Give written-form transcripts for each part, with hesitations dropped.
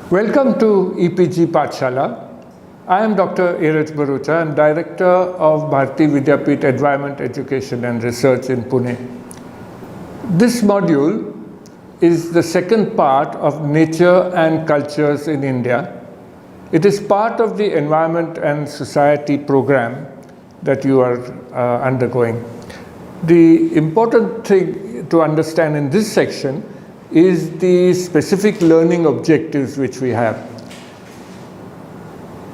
Welcome to EPG Pathshala. I am Dr. Airaj Bharucha. I am Director of Bharati Vidyapeeth Environment Education and Research in Pune. This module is the second part of Nature and Cultures in India. It is part of the Environment and Society program that you are undergoing. The important thing to understand in this section is the specific learning objectives which we have.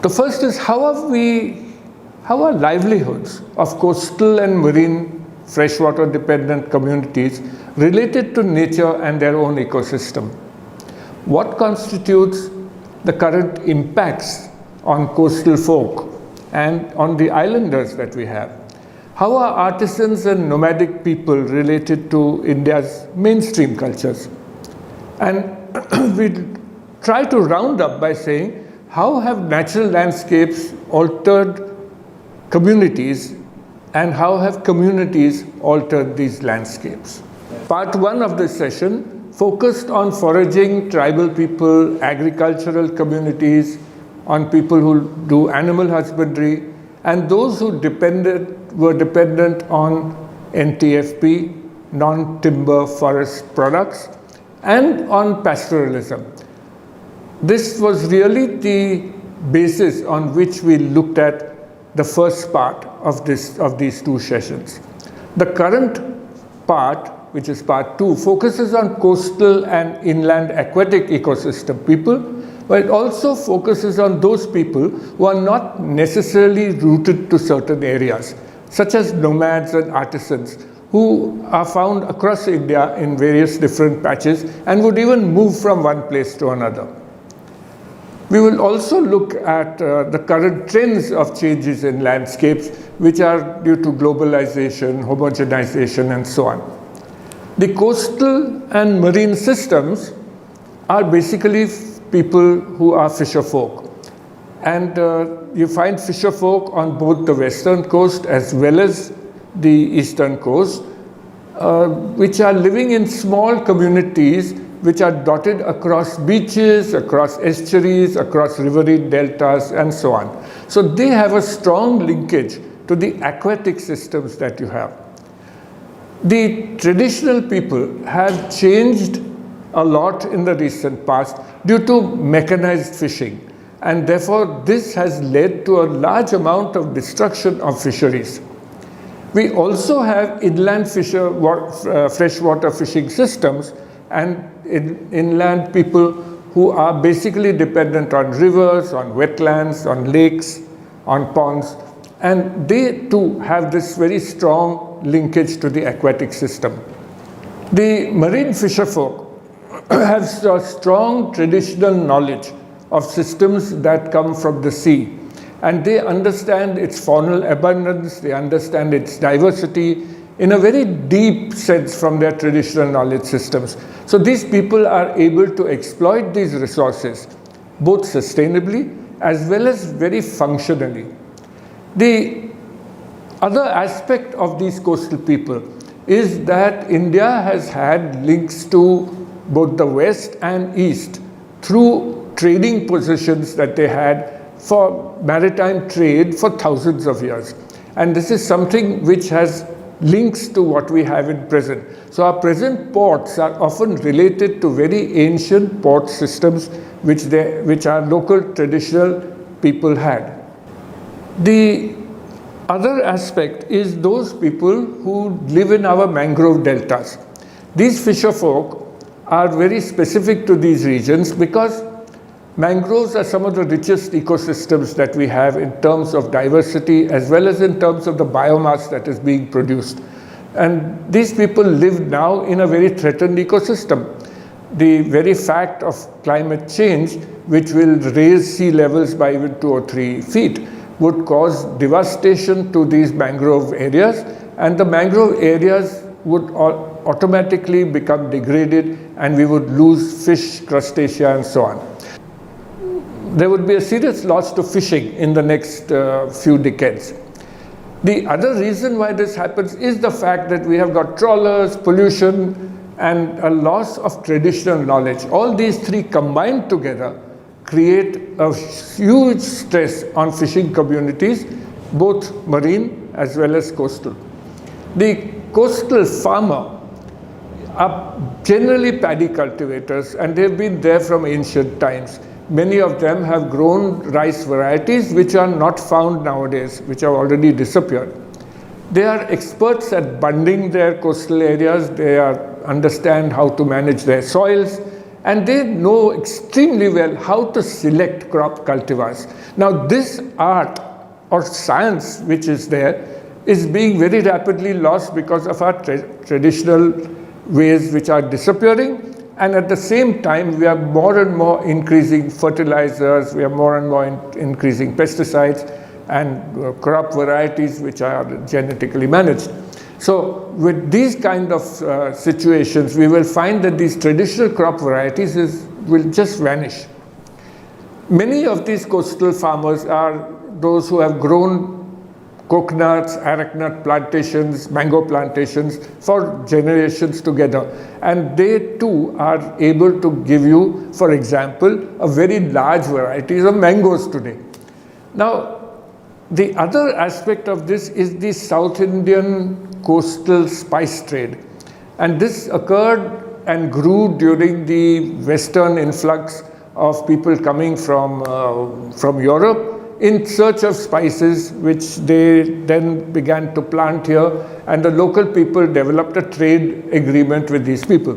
The first is how are livelihoods of coastal and marine freshwater dependent communities related to nature and their own ecosystem? What constitutes the current impacts on coastal folk and on the islanders that we have? How are artisans and nomadic people related to India's mainstream cultures? And we try to round up by saying, how have natural landscapes altered communities and how have communities altered these landscapes? Part one of this session focused on foraging tribal people, agricultural communities, on people who do animal husbandry, and those who were dependent on NTFP, non-timber forest products, and on pastoralism. This was really the basis on which we looked at the first part of these two sessions. The current part, which is part two, focuses on coastal and inland aquatic ecosystem people, but it also focuses on those people who are not necessarily rooted to certain areas, such as nomads and artisans, who are found across India in various different patches and would even move from one place to another. We will also look at the current trends of changes in landscapes, which are due to globalization, homogenization, and so on. The coastal and marine systems are basically people who are fisher folk. And you find fisher folk on both the western coast as well as the eastern coast, which are living in small communities which are dotted across beaches, across estuaries, across riverine deltas, and so on. So they have a strong linkage to the aquatic systems that you have. The traditional people have changed a lot in the recent past due to mechanized fishing, and therefore this has led to a large amount of destruction of fisheries. We also have inland freshwater fishing systems and inland people who are basically dependent on rivers, on wetlands, on lakes, on ponds, and they too have this very strong linkage to the aquatic system. The marine fisher folk have a strong traditional knowledge of systems that come from the sea, and they understand its faunal abundance, they understand its diversity in a very deep sense from their traditional knowledge systems. So these people are able to exploit these resources both sustainably as well as very functionally. The other aspect of these coastal people is that India has had links to both the west and east through trading positions that they had for maritime trade for thousands of years. And this is something which has links to what we have in present. So our present ports are often related to very ancient port systems which our local traditional people had. The other aspect is those people who live in our mangrove deltas. These fisher folk are very specific to these regions because mangroves are some of the richest ecosystems that we have in terms of diversity as well as in terms of the biomass that is being produced. And these people live now in a very threatened ecosystem. The very fact of climate change, which will raise sea levels by even 2 or 3 feet, would cause devastation to these mangrove areas, and the mangrove areas would automatically become degraded and we would lose fish, crustacea, and so on. There would be a serious loss to fishing in the next few decades. The other reason why this happens is the fact that we have got trawlers, pollution, and a loss of traditional knowledge. All these three combined together create a huge stress on fishing communities, both marine as well as coastal. The coastal farmer are generally paddy cultivators, and they've been there from ancient times. Many of them have grown rice varieties which are not found nowadays, which have already disappeared. They are experts at bunding their coastal areas, they understand how to manage their soils, and they know extremely well how to select crop cultivars. Now this art or science which is there is being very rapidly lost because of our traditional ways which are disappearing, and at the same time we are more and more increasing fertilizers, we are more and more increasing pesticides and crop varieties which are genetically managed. So with these kind of situations, we will find that these traditional crop varieties will just vanish. Many of these coastal farmers are those who have grown coconuts, arecanut plantations, mango plantations for generations together. And they too are able to give you, for example, a very large varieties of mangoes today. Now, the other aspect of this is the South Indian coastal spice trade. And this occurred and grew during the Western influx of people coming from Europe in search of spices, which they then began to plant here, and the local people developed a trade agreement with these people.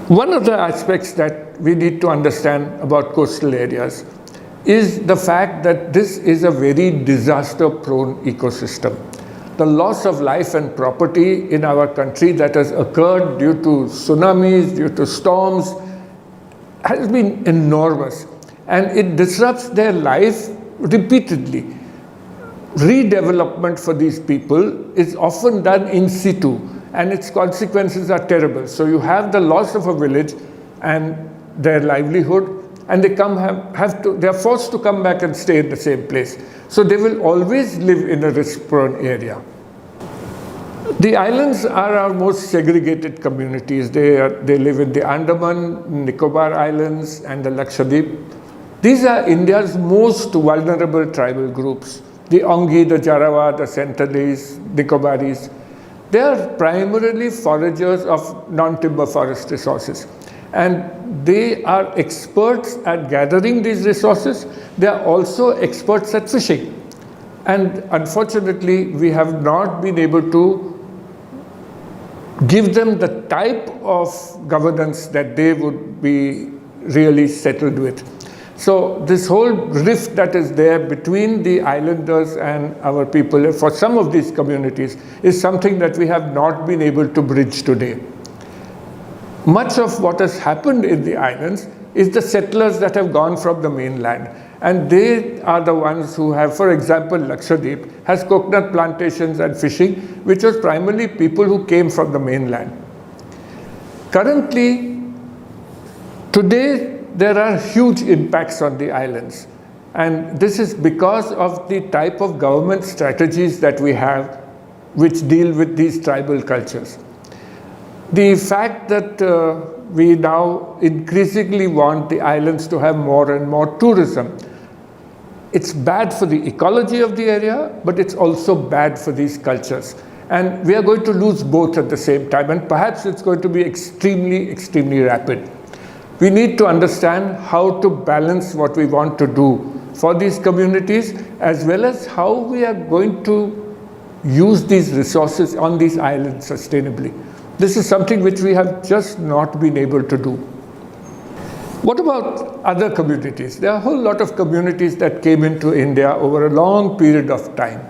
One of the aspects that we need to understand about coastal areas is the fact that this is a very disaster-prone ecosystem. The loss of life and property in our country that has occurred due to tsunamis, due to storms, has been enormous. And it disrupts their life repeatedly. Redevelopment for these people is often done in situ, and its consequences are terrible. So you have the loss of a village and their livelihood, and they are forced to come back and stay in the same place. So they will always live in a risk-prone area. The islands are our most segregated communities. They live in the Andaman, Nicobar Islands, and the Lakshadweep. These are India's most vulnerable tribal groups. The Ongi, the Jarawa, the Sentinelese, Nicobaris. They are primarily foragers of non-timber forest resources. And they are experts at gathering these resources. They are also experts at fishing. And unfortunately, we have not been able to give them the type of governance that they would be really settled with. So this whole rift that is there between the islanders and our people for some of these communities is something that we have not been able to bridge today. Much of what has happened in the islands is the settlers that have gone from the mainland. And they are the ones who have, for example, Lakshadweep has coconut plantations and fishing, which was primarily people who came from the mainland. Currently, today, there are huge impacts on the islands. And this is because of the type of government strategies that we have which deal with these tribal cultures. The fact that we now increasingly want the islands to have more and more tourism, it's bad for the ecology of the area, but it's also bad for these cultures. And we are going to lose both at the same time, and perhaps it's going to be extremely, extremely rapid. We need to understand how to balance what we want to do for these communities, as well as how we are going to use these resources on these islands sustainably. This is something which we have just not been able to do. What about other communities? There are a whole lot of communities that came into India over a long period of time.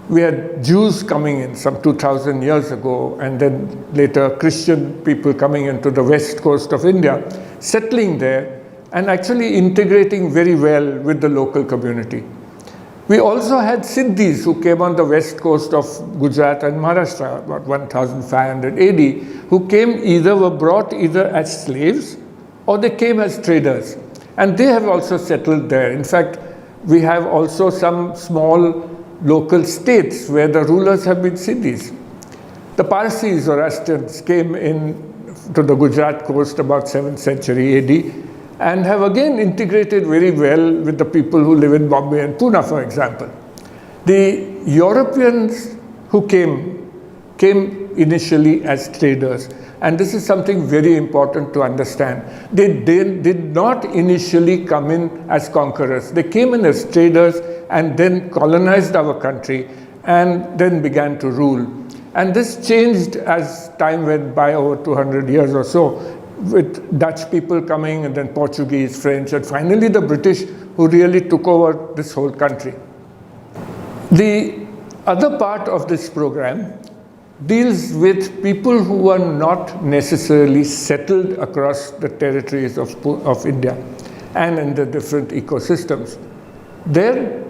We had Jews coming in some 2,000 years ago, and then later Christian people coming into the west coast of India, settling there and actually integrating very well with the local community. We also had Siddhis who came on the west coast of Gujarat and Maharashtra about 1500 AD, who were brought either as slaves or they came as traders. And they have also settled there. In fact, we have also some small local states where the rulers have been Siddhis. The Parsis, Zoroastrians, came in to the Gujarat coast about 7th century AD, and have again integrated very well with the people who live in Bombay and Pune, for example. The Europeans who came initially as traders, and this is something very important to understand. They did not initially come in as conquerors. They came in as traders and then colonized our country and then began to rule. And this changed as time went by, over 200 years or so, with Dutch people coming and then Portuguese, French, and finally the British, who really took over this whole country. The other part of this program deals with people who are not necessarily settled across the territories of India and in the different ecosystems. There,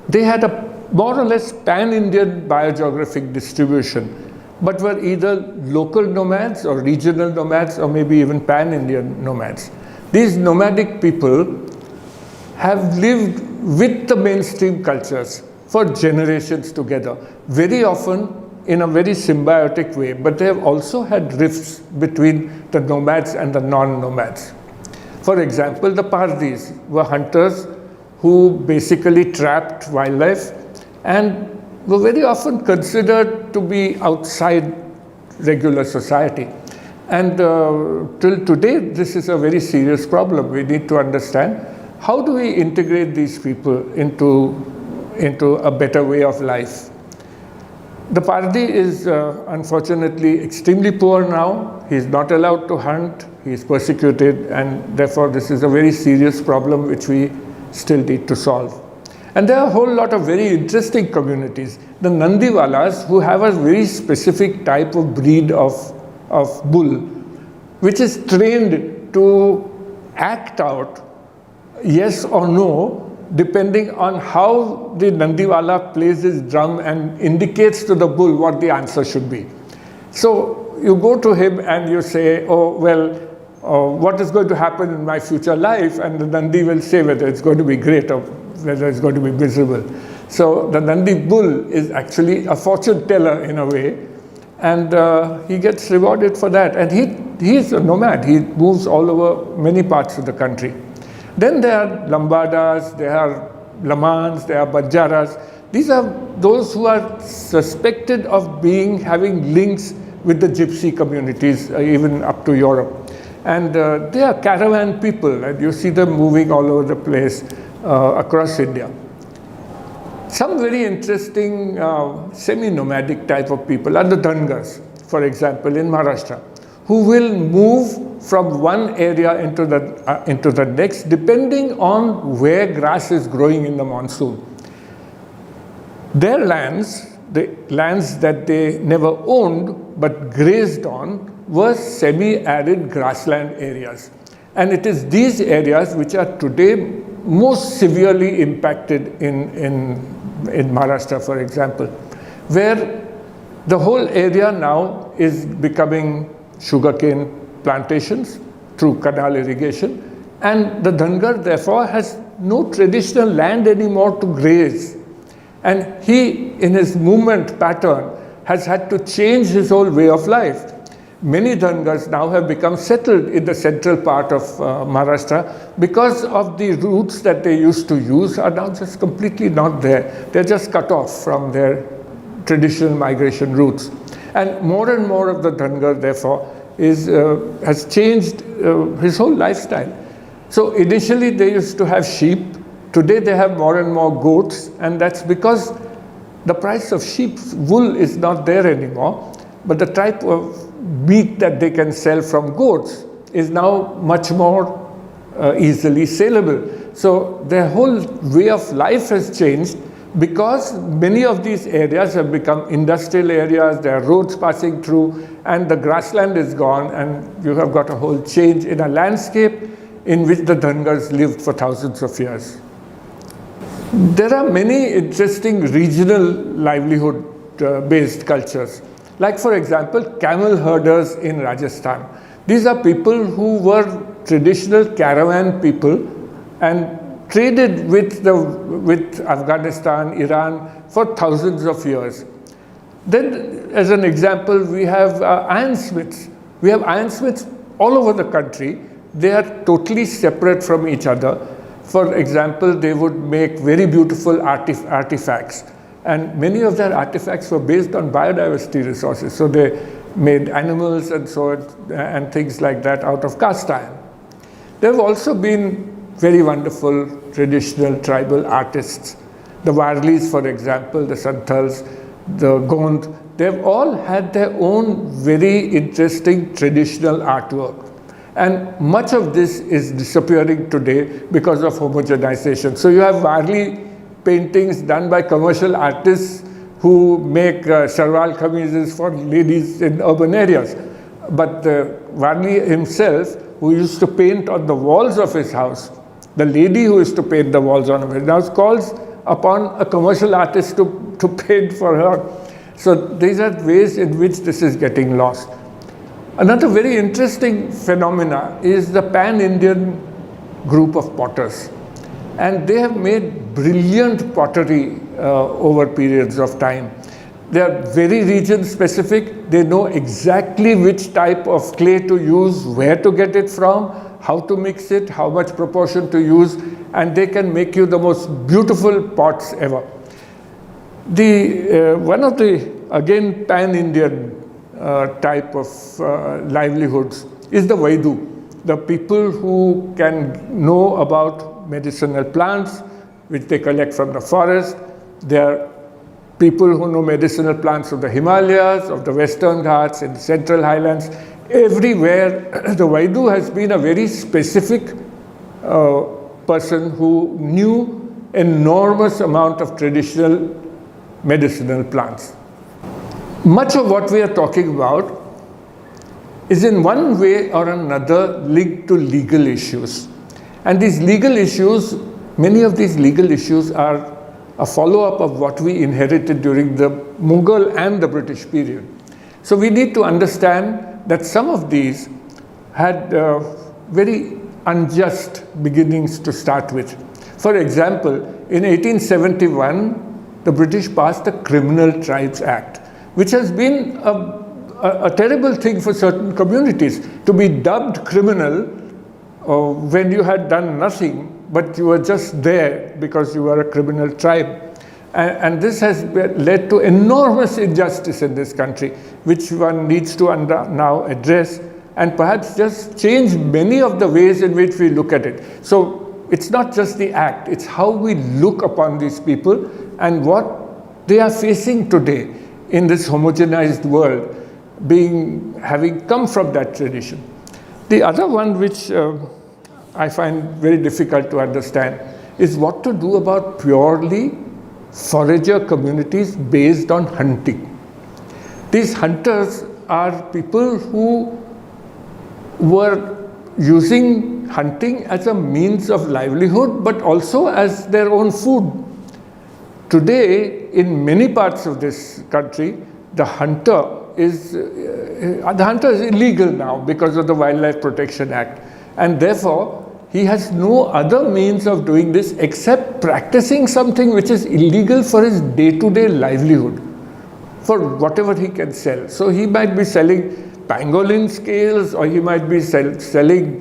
they had a more or less pan-Indian biogeographic distribution, but were either local nomads or regional nomads or maybe even pan-Indian nomads. These nomadic people have lived with the mainstream cultures for generations together, very often in a very symbiotic way, but they have also had rifts between the nomads and the non-nomads. For example, the Pardis were hunters who basically trapped wildlife and were very often considered to be outside regular society. And till today, this is a very serious problem. We need to understand, how do we integrate these people into a better way of life? The Pardi is unfortunately extremely poor now. He is not allowed to hunt. He is persecuted, and therefore this is a very serious problem which we still need to solve. And there are a whole lot of very interesting communities. The Nandiwalas, who have a very specific type of breed of bull, which is trained to act out yes or no, depending on how the Nandiwala plays his drum and indicates to the bull what the answer should be. So you go to him and you say, oh, well, what is going to happen in my future life? And the Nandi will say whether it's going to be great or whether it's going to be miserable. So the Nandi bull is actually a fortune teller in a way, and he gets rewarded for that. And he is a nomad. He moves all over many parts of the country. Then there are Lambadas, there are Lamans, there are Banjaras. These are those who are suspected of having links with the gypsy communities, even up to Europe. And they are caravan people, and you see them moving all over the place across India. Some very interesting semi-nomadic type of people are the Dhangas, for example, in Maharashtra, who will move from one area into the next, depending on where grass is growing in the monsoon. Their lands, the lands that they never owned but grazed on, were semi-arid grassland areas. And it is these areas which are today most severely impacted in Maharashtra, for example, where the whole area now is becoming sugarcane plantations through canal irrigation, and the Dhangar therefore has no traditional land anymore to graze. And he, in his movement pattern, has had to change his whole way of life. Many Dhangars now have become settled in the central part of Maharashtra because of the routes that they used to use are now just completely not there. They're just cut off from their traditional migration routes. And more of the Dhangar, therefore, has changed his whole lifestyle. So initially they used to have sheep. Today they have more and more goats, and that's because the price of sheep's wool is not there anymore, but the type of meat that they can sell from goats is now much more easily saleable. So their whole way of life has changed because many of these areas have become industrial areas, there are roads passing through, and the grassland is gone, and you have got a whole change in a landscape in which the Dhangars lived for thousands of years. There are many interesting regional livelihood-based cultures. Like, for example, camel herders in Rajasthan. These are people who were traditional caravan people and traded with Afghanistan, Iran for thousands of years. Then, as an example, we have ironsmiths, We have ironsmiths all over the country. They are totally separate from each other. For example, they would make very beautiful artifacts. And many of their artifacts were based on biodiversity resources. So they made animals and so on, and things like that out of cast iron. There have also been very wonderful traditional tribal artists. The Warlis, for example, the Santals, the Gond, they've all had their own very interesting traditional artwork. And much of this is disappearing today because of homogenization. So you have Warli paintings done by commercial artists who make sharwal kameezes for ladies in urban areas. But Warli himself, who used to paint on the walls of his house, the lady who used to paint the walls on his house, calls upon a commercial artist to paint for her. So these are ways in which this is getting lost. Another very interesting phenomena is the pan-Indian group of potters. And they have made brilliant pottery over periods of time. They are very region specific. They know exactly which type of clay to use, where to get it from, how to mix it, how much proportion to use, and they can make you the most beautiful pots ever. One of the, again, pan-Indian type of livelihoods is the Vaidu, the people who can know about medicinal plants, which they collect from the forest. They are people who know medicinal plants of the Himalayas, of the Western Ghats, in the Central Highlands. Everywhere, the Vaidu has been a very specific person who knew enormous amount of traditional medicinal plants. Much of what we are talking about is in one way or another linked to legal issues. And these legal issues, many of these legal issues are a follow-up of what we inherited during the Mughal and the British period. So we need to understand that some of these had very unjust beginnings to start with. For example, in 1871, the British passed the Criminal Tribes Act, which has been a terrible thing for certain communities, to be dubbed criminal when you had done nothing, but you were just there because you were a criminal tribe. And this has led to enormous injustice in this country, which one needs to now address and perhaps just change many of the ways in which we look at it. So it's not just the act, it's how we look upon these people and what they are facing today in this homogenized world, having come from that tradition. The other one which I find very difficult to understand is what to do about purely forager communities based on hunting. These hunters are people who were using hunting as a means of livelihood, but also as their own food. Today, in many parts of this country, the hunter is illegal now because of the Wildlife Protection Act, and therefore he has no other means of doing this except practicing something which is illegal for his day-to-day livelihood, for whatever he can sell. So he might be selling pangolin scales, or he might be selling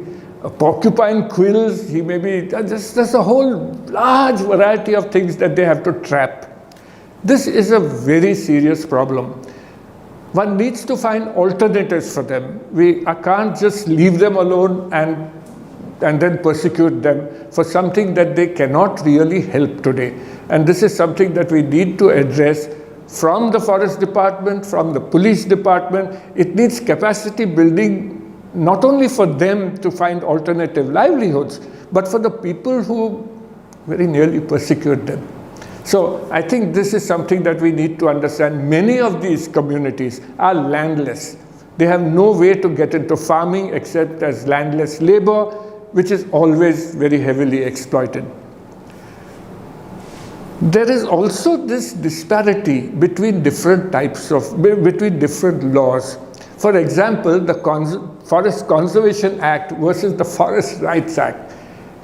porcupine quills. He may be just a whole large variety of things that they have to trap. This is a very serious problem. One needs to find alternatives for them. We can't just leave them alone and then persecute them for something that they cannot really help today. And this is something that we need to address from the forest department, from the police department. It needs capacity building, not only for them to find alternative livelihoods, but for the people who very nearly persecute them. So I think this is something that we need to understand. Many of these communities are landless. They have no way to get into farming except as landless labor, which is always very heavily exploited. There is also this disparity between different laws. For example, the Forest Conservation Act versus the Forest Rights Act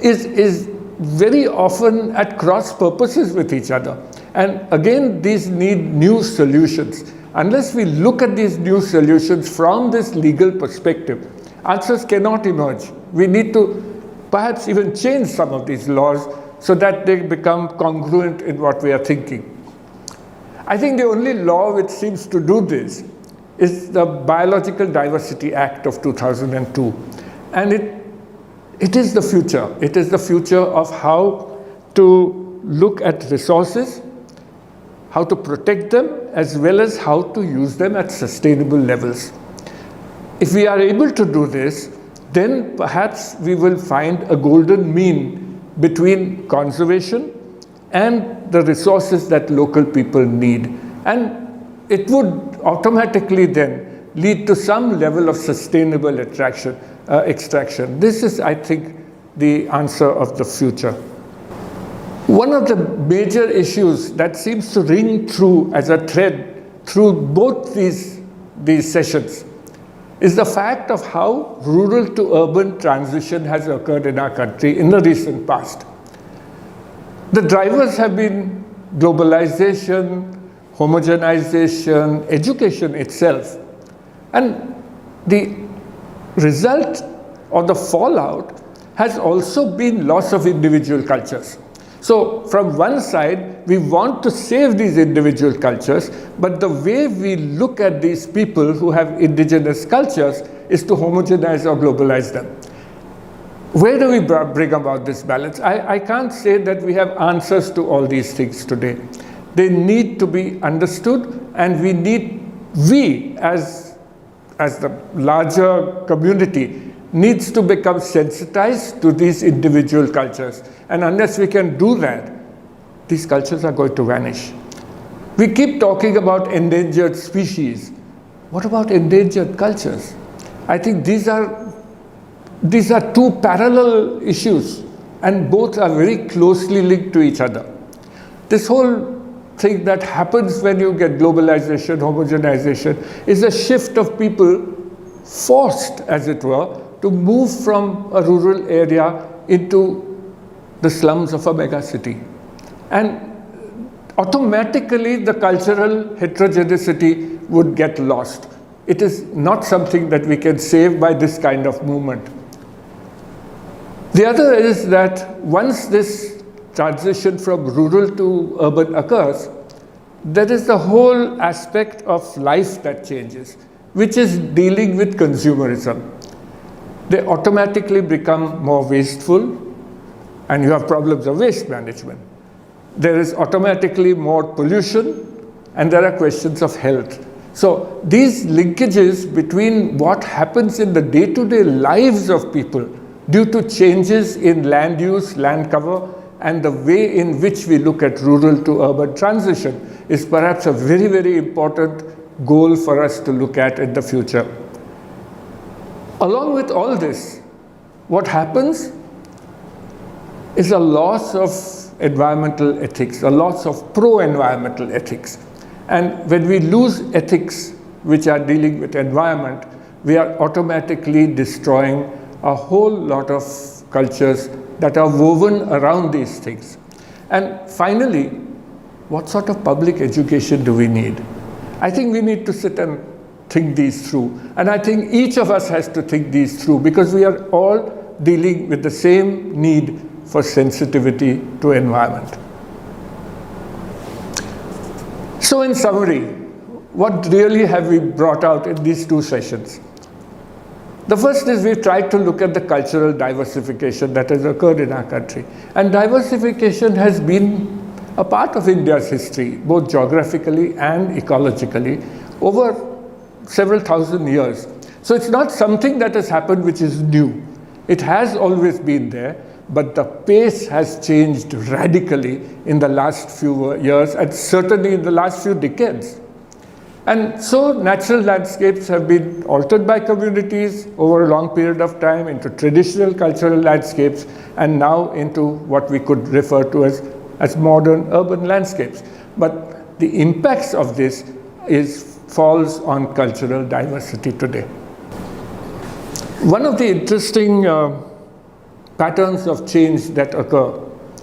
is very often at cross purposes with each other. And again, these need new solutions. unless we look at these new solutions from this legal perspective, answers cannot emerge. We need to perhaps even change some of these laws so that they become congruent in what we are thinking. I think the only law which seems to do this is the Biological Diversity Act of 2002. And it is the future. It is the future of how to look at resources, how to protect them, as well as how to use them at sustainable levels. If we are able to do this, then perhaps we will find a golden mean between conservation and the resources that local people need. And it would automatically then lead to some level of sustainable extraction. This is, I think, the answer of the future. One of the major issues that seems to ring through as a thread through both these sessions is the fact of how rural to urban transition has occurred in our country in the recent past. The drivers have been globalization, homogenization, education itself. And the result or the fallout has also been loss of individual cultures. So from one side, we want to save these individual cultures, but the way we look at these people who have indigenous cultures is to homogenize or globalize them. Where do we bring about this balance? I can't say that we have answers to all these things today. They need to be understood, and we as the larger community needs to become sensitized to these individual cultures. And unless we can do that, these cultures are going to vanish. We keep talking about endangered species. What about endangered cultures? I think these are two parallel issues, and both are very closely linked to each other. This whole thing that happens when you get globalization, homogenization, is a shift of people forced, as it were, to move from a rural area into the slums of a megacity. And automatically the cultural heterogeneity would get lost. It is not something that we can save by this kind of movement. The other is that once this transition from rural to urban occurs, there is the whole aspect of life that changes, which is dealing with consumerism. They automatically become more wasteful, and you have problems of waste management. There is automatically more pollution, and there are questions of health. So these linkages between what happens in the day-to-day lives of people due to changes in land use, land cover, and the way in which we look at rural to urban transition is perhaps a very, very important goal for us to look at in the future. Along with all this, what happens is a loss of environmental ethics, a loss of pro-environmental ethics. And when we lose ethics which are dealing with environment, we are automatically destroying a whole lot of cultures that are woven around these things. And finally, what sort of public education do we need? I think we need to sit and think these through. And I think each of us has to think these through, because we are all dealing with the same need for sensitivity to environment. So in summary, what really have we brought out in these two sessions? The first is we've tried to look at the cultural diversification that has occurred in our country. And diversification has been a part of India's history, both geographically and ecologically, over several thousand years. So it's not something that has happened which is new. It has always been there, but the pace has changed radically in the last few years, and certainly in the last few decades. And so natural landscapes have been altered by communities over a long period of time into traditional cultural landscapes, and now into what we could refer to as modern urban landscapes. But the impacts of this falls on cultural diversity today. One of the interesting patterns of change that occur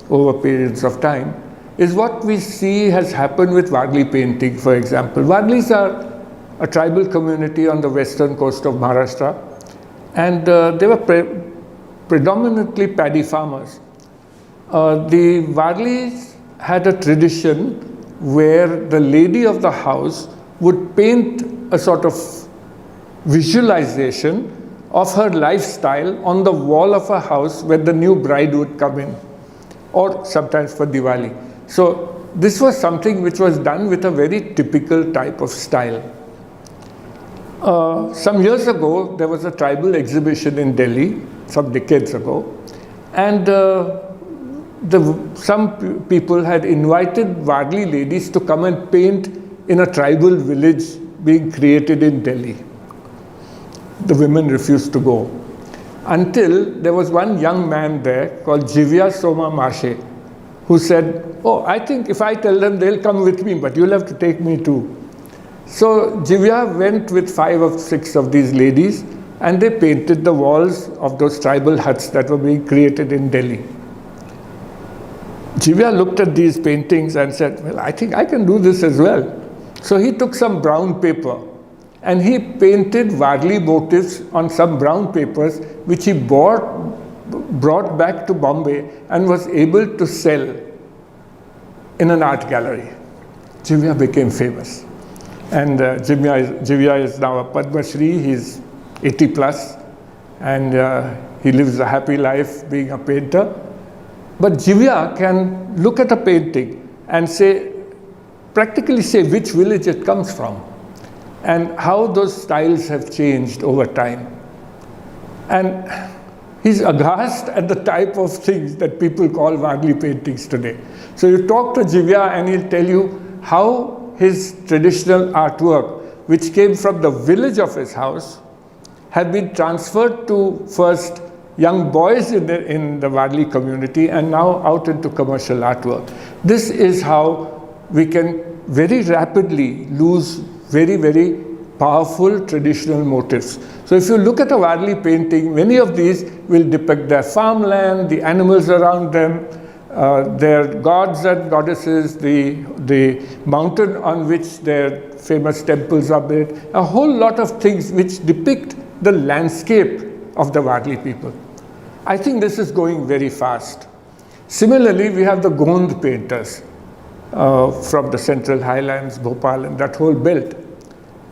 over periods of time is what we see has happened with Warli painting, for example. Warlis are a tribal community on the western coast of Maharashtra, and they were predominantly paddy farmers. The Warlis had a tradition where the lady of the house would paint a sort of visualization of her lifestyle on the wall of a house where the new bride would come in, or sometimes for Diwali. So this was something which was done with a very typical type of style. Some years ago, there was a tribal exhibition in Delhi, some decades ago, and some people had invited Warli ladies to come and paint in a tribal village being created in Delhi. The women refused to go, until there was one young man there called Jivya Soma Mashe, who said, "Oh, I think if I tell them, they'll come with me, but you'll have to take me too." So Jivya went with 5 or 6 of these ladies, and they painted the walls of those tribal huts that were being created in Delhi. Jivya looked at these paintings and said, "Well, I think I can do this as well." So he took some brown paper and he painted Warli motifs on some brown papers, which he brought back to Bombay and was able to sell in an art gallery. Jivya became famous. And Jivya is now a Padma Shri. He's 80 plus, and he lives a happy life being a painter. But Jivya can look at a painting and practically say which village it comes from, and how those styles have changed over time. And he's aghast at the type of things that people call Warli paintings today. So you talk to Jivya and he'll tell you how his traditional artwork, which came from the village of his house, had been transferred to first young boys in the Warli community and now out into commercial artwork. This is how we can very rapidly lose very, very powerful traditional motifs. So if you look at a Warli painting, many of these will depict their farmland, the animals around them, their gods and goddesses, the mountain on which their famous temples are built, a whole lot of things which depict the landscape of the Warli people. I think this is going very fast. Similarly, we have the Gond painters from the Central Highlands, Bhopal, and that whole belt.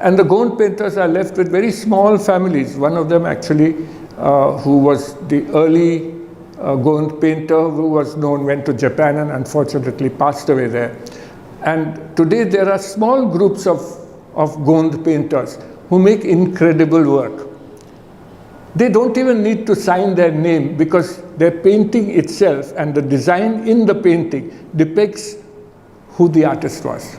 And the Gond painters are left with very small families. One of them actually, who was the early Gond painter who was known, went to Japan and unfortunately passed away there. And today there are small groups of Gond painters who make incredible work. They don't even need to sign their name, because their painting itself and the design in the painting depicts who the artist was.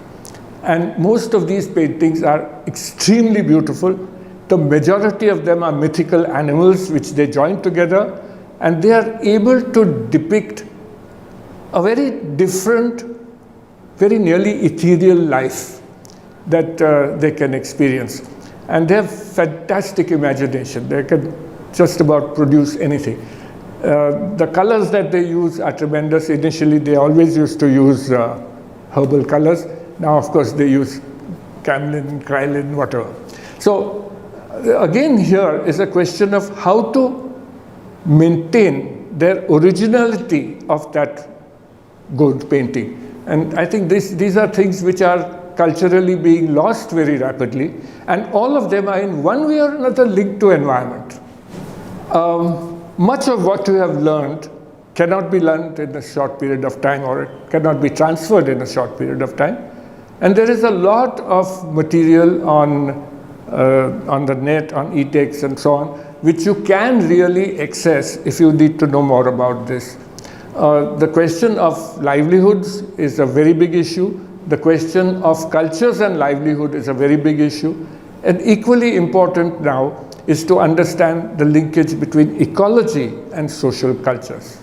And most of these paintings are extremely beautiful. The majority of them are mythical animals which they join together, and they are able to depict a very different, very nearly ethereal life that they can experience. And they have fantastic imagination. They can just about produce anything. The colors that they use are tremendous. Initially, they always used to use herbal colors. Now, of course, they use camlin, krylin, whatever. So, again, here is a question of how to maintain their originality of that Gond painting. And I think these are things which are culturally being lost very rapidly, and all of them are in one way or another linked to environment. Much of what we have learned cannot be learned in a short period of time, or it cannot be transferred in a short period of time. And there is a lot of material on the net, on e-texts and so on, which you can really access if you need to know more about this. The question of livelihoods is a very big issue. The question of cultures and livelihood is a very big issue. And equally important now is to understand the linkage between ecology and social cultures.